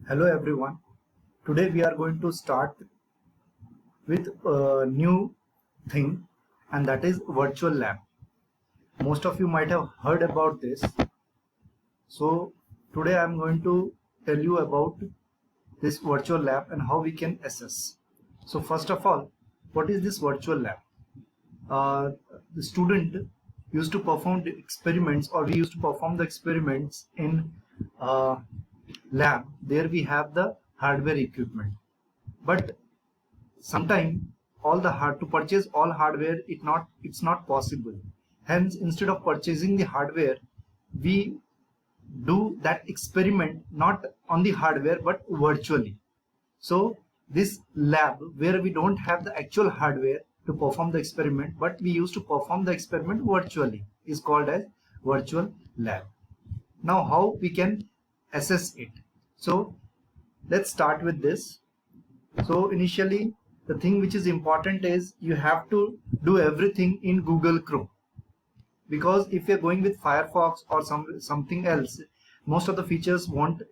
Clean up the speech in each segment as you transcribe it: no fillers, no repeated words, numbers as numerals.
Hello everyone. Today we are going to start with a new thing, and that is virtual lab. Most of you might have heard about this. So today I am going to tell you about this virtual lab and how we can assess. So first of all, what is this virtual lab? Uh, the student used to perform the experiments, or we used to perform the experiments in lab. There we have the hardware equipment, but sometimes all the hard to purchase all hardware it's not possible. Hence, instead of purchasing the hardware, we do that experiment not on the hardware but virtually. So this lab, where we don't have the actual hardware to perform the experiment, but we used to perform the experiment virtually, is called as virtual lab. Now how we can assess it? So let's start with this. So initially, the thing which is important is you have to do everything in Google Chrome, because if you're going with Firefox or something else, most of the features won't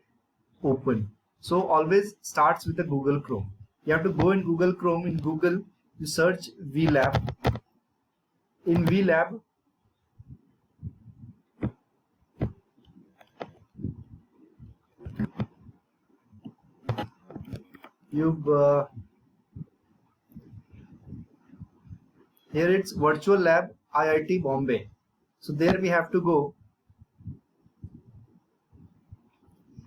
open. So always starts with the Google Chrome. You have to go in Google Chrome. In Google, you search VLab. In VLab, you here it's Virtual Lab IIT Bombay. So there we have to go.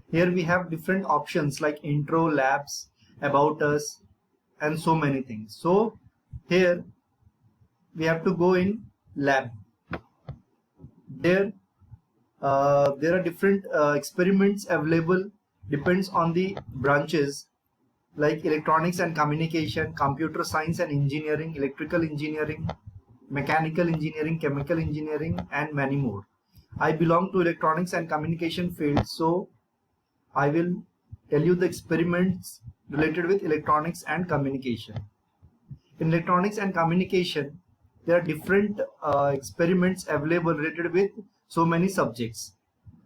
Here we have different options like intro, labs, about us, and so many things. So here we have to go in lab. There are different experiments available, depends on the branches, like electronics and communication, computer science and engineering, electrical engineering, mechanical engineering, chemical engineering, and many more. I belong to electronics and communication field, so I will tell you the experiments related with electronics and communication. In electronics and communication, there are different experiments available related with so many subjects,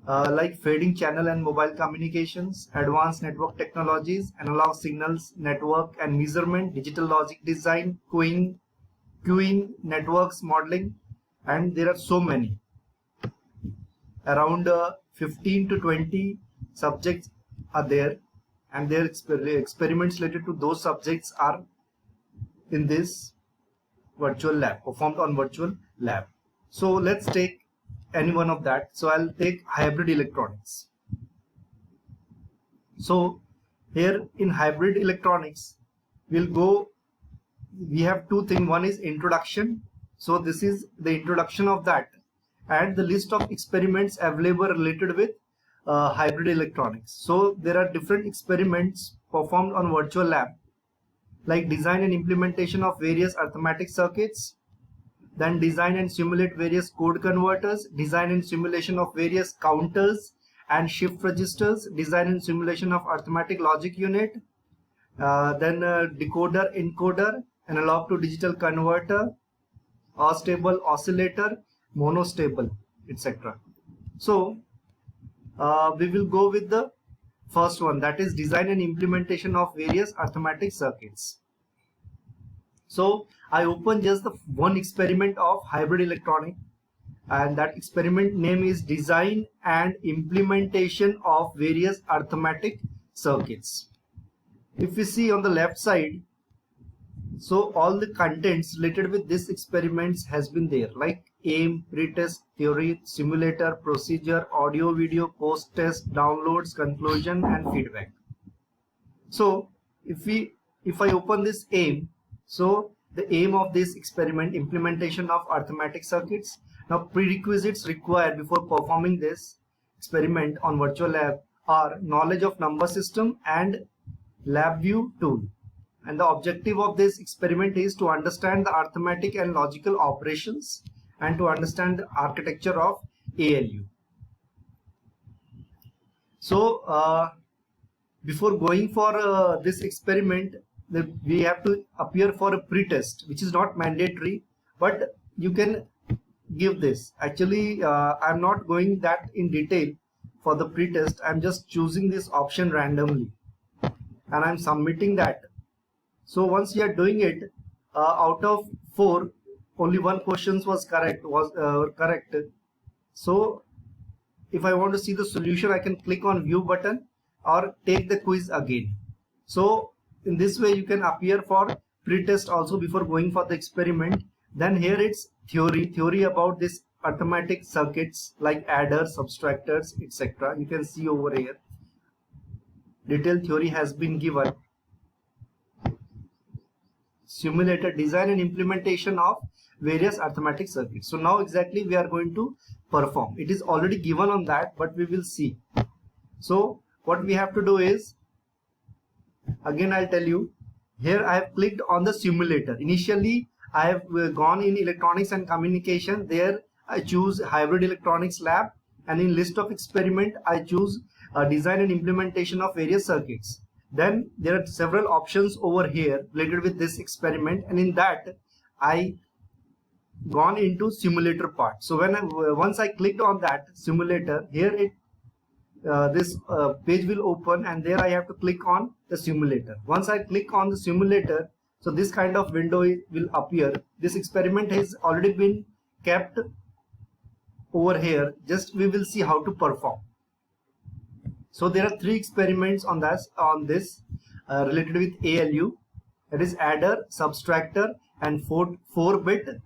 like fading channel and mobile communications, advanced network technologies, analog signals, network and measurement, digital logic design, queuing, networks modeling, and there are so many. Around 15 to 20 subjects are there, and their experiments related to those subjects are in this virtual lab, performed on virtual lab. So let's take any one of that. So I'll take hybrid electronics. So here in hybrid electronics, we have two things. One is introduction. So this is the introduction of that, and the list of experiments available related with hybrid electronics. So there are different experiments performed on virtual lab, like design and implementation of various arithmetic circuits, then design and simulate various code converters, design and simulation of various counters and shift registers, design and simulation of arithmetic logic unit, then decoder, encoder, analog to digital converter, astable oscillator, monostable, etc. So we will go with the first one, that is design and implementation of various arithmetic circuits. So I open just the one experiment of hybrid electronic, and that experiment name is design and implementation of various arithmetic circuits. If we see on the left side, so all the contents related with this experiments has been there, like aim, pretest, theory, simulator, procedure, audio, video, post-test, downloads, conclusion, and feedback. So if I open this aim, so the aim of this experiment, implementation of arithmetic circuits. Now prerequisites required before performing this experiment on virtual lab are knowledge of number system and LabVIEW tool. And the objective of this experiment is to understand the arithmetic and logical operations and to understand the architecture of ALU. So before going for this experiment, we have to appear for a pretest, which is not mandatory, but you can give this. Actually, I'm not going that in detail, for the pretest, I'm just choosing this option randomly and I'm submitting that. So once you are doing it, out of 4, only 1 question was correct. So if I want to see the solution, I can click on view button or take the quiz again. So in this way you can appear for pretest also before going for the experiment. Then here it's theory about this arithmetic circuits like adders, subtractors, etc. You can see over here detailed theory has been given. Simulator design and implementation of various arithmetic circuits. So now exactly we are going to perform. It is already given on that, but we will see. So what we have to do is, again I'll tell you, here I have clicked on the simulator. Initially I have gone in electronics and communication. There I choose hybrid electronics lab, and in list of experiment I choose design and implementation of various circuits. Then there are several options over here related with this experiment, and in that I gone into simulator part. So when once I clicked on that simulator, here it this page will open, and there I have to click on the simulator. Once I click on the simulator, so this kind of window will appear. This experiment has already been kept over here. Just we will see how to perform. So there are 3 experiments on this related with ALU. That is adder, subtractor, and 4-bit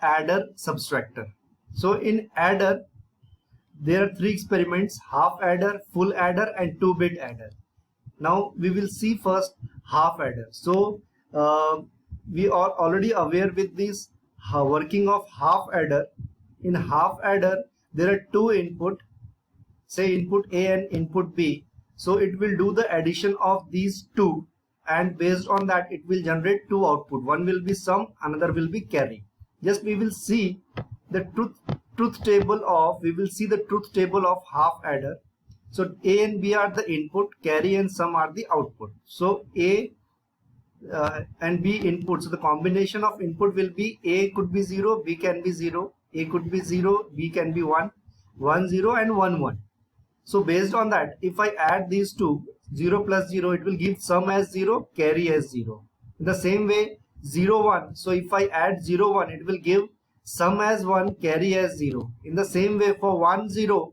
adder subtractor. So in adder there are 3 experiments: half adder, full adder, and 2-bit adder. Now we will see first half adder. So we are already aware with this working of half adder. In half adder there are 2 input, say input A and input B. So it will do the addition of these 2, and based on that it will generate 2 output. One will be sum, another will be carry. Just we will see the truth table of half adder. So A and B are the input, carry and sum are the output. So A and B input, so the combination of input will be A could be 0, B can be 0, A could be 0, B can be 1, 1 0 and 1 1. So based on that, if I add these two, 0 plus 0, it will give sum as 0, carry as 0. In the same way 0 1, so if I add 0 1, it will give sum as 1, carry as 0. In the same way for 1 0,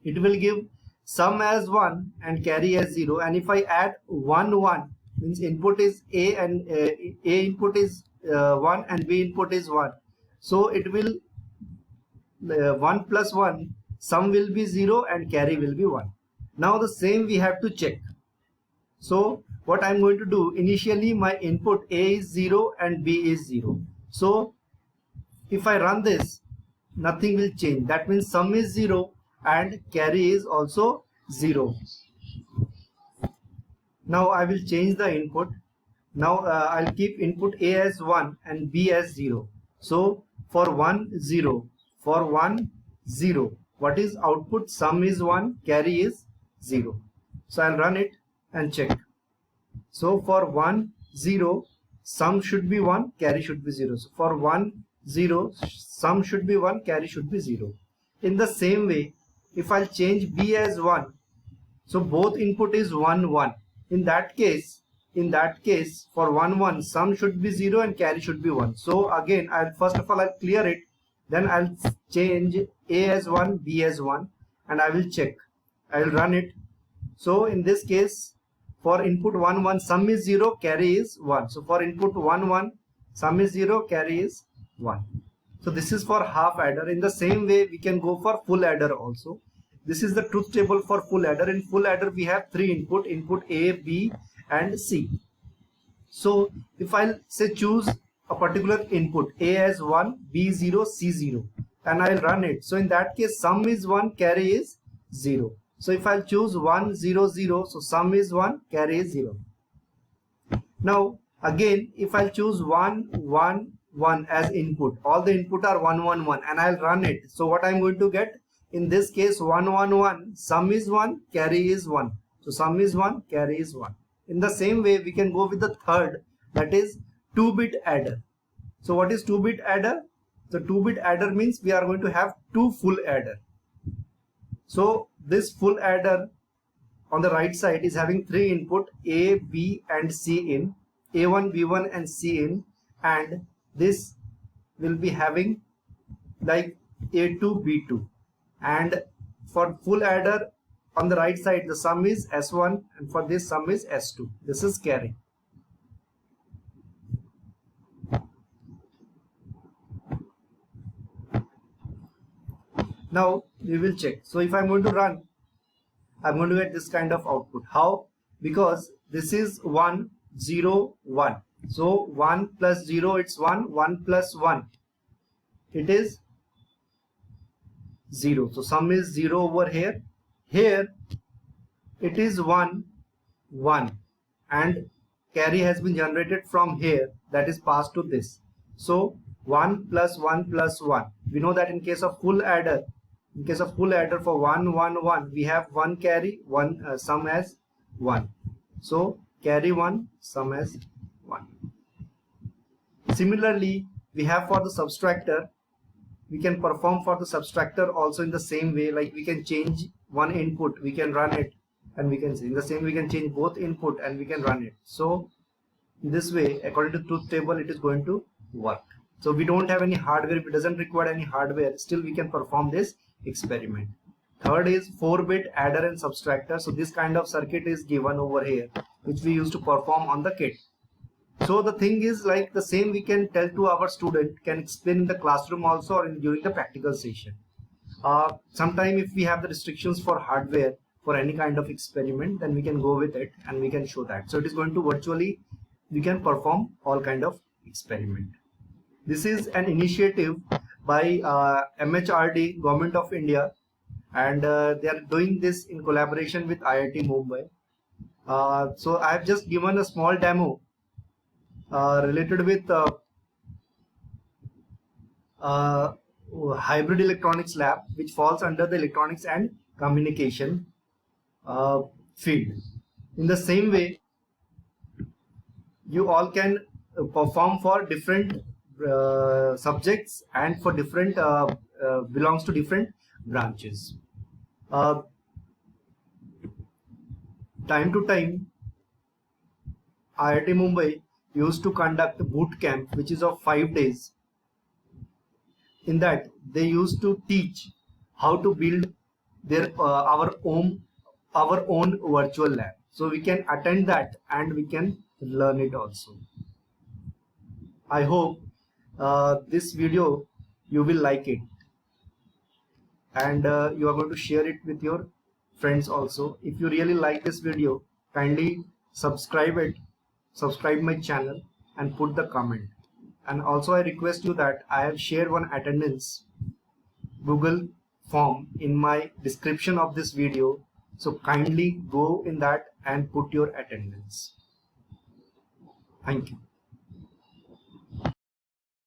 it will give sum as 1 and carry as 0. And if I add 1 1, means input is A and A input is 1 and B input is 1. So it will 1 plus 1, sum will be 0 and carry will be 1. Now the same we have to check. So what I am going to do, initially my input A is 0 and B is 0. So if I run this, nothing will change. That means sum is 0 and carry is also 0. Now I will change the input. Now I'll keep input A as 1 and B as 0. So for 1 0, for 1 0, what is output? Sum is 1, carry is 0. So I'll run it and check. So for 1 0, sum should be 1, carry should be 0. So for 1 0, sum should be 1, carry should be 0. In the same way, if I'll change B as 1, so both input is 1 1. In that case for 1 1, sum should be 0 and carry should be 1. So again, I'll first of all I'll clear it, then I'll change A as 1, B as 1, and I will check. I'll run it. So in this case, for input 1 1, sum is 0, carry is 1. So for input 1 1, sum is 0, carry is 1. So this is for half adder. In the same way, we can go for full adder also. This is the truth table for full adder. In full adder, we have 3 input A, B and C. So if I'll say choose a particular input, A as 1, B 0, C 0, and I'll run it. So in that case, sum is 1, carry is 0. So if I'll choose 1 0 0, so sum is 1, carry is 0. Now again, if I'll choose 1 1 1 as input, all the input are 1 1 1, and I'll run it. So what I'm going to get? In this case 1 1 1, sum is 1, carry is 1. So sum is 1, carry is 1. In the same way, we can go with the third, that is 2-bit adder. So what is 2-bit adder? The 2-bit adder means we are going to have 2 full adder. So this full adder on the right side is having three input A, B and C in, A1, B1 and C in, and this will be having like A2, B2, and for full adder on the right side the sum is S1 and for this sum is S2. This is carry. Now we will check. So if I'm going to run, I'm going to get this kind of output. How? Because this is 1, 0, 1. So 1 plus 0 it's 1, 1 plus 1 it is 0. So sum is 0 over here. Here it is 1, 1 and carry has been generated from here, that is passed to this. So 1 plus 1 plus 1. We know that in case of full adder, for 1, 1, 1, we have 1 carry, 1 sum as 1. So carry 1, sum as 1. Similarly, we have for the subtractor, we can perform for the subtractor also in the same way. Like we can change one input, we can run it, and we can see in the same we can change both input and we can run it. So in this way, according to truth table, it is going to work. So we don't have any hardware, if it doesn't require any hardware, still we can perform this experiment. Third is 4-bit adder and subtractor. So this kind of circuit is given over here, which we used to perform on the kit. So the thing is like the same we can tell to our student, can explain in the classroom also or during the practical session. Sometime if we have the restrictions for hardware for any kind of experiment, then we can go with it and we can show that. So it is going to virtually, we can perform all kind of experiment. This is an initiative by MHRD, Government of India, and they are doing this in collaboration with IIT Mumbai. So I have just given a small demo related with hybrid electronics lab, which falls under the electronics and communication field. In the same way, you all can perform for different subjects and for different belongs to different branches. Time to time, IIT Mumbai used to conduct boot camp, which is of 5 days. In that, they used to teach how to build their our own virtual lab. So we can attend that and we can learn it also. I hope this video you will like it, and you are going to share it with your friends also. If you really like this video, kindly subscribe my channel and put the comment. And also I request you that I have shared one attendance Google form in my description of this video, so kindly go in that and put your attendance. Thank you.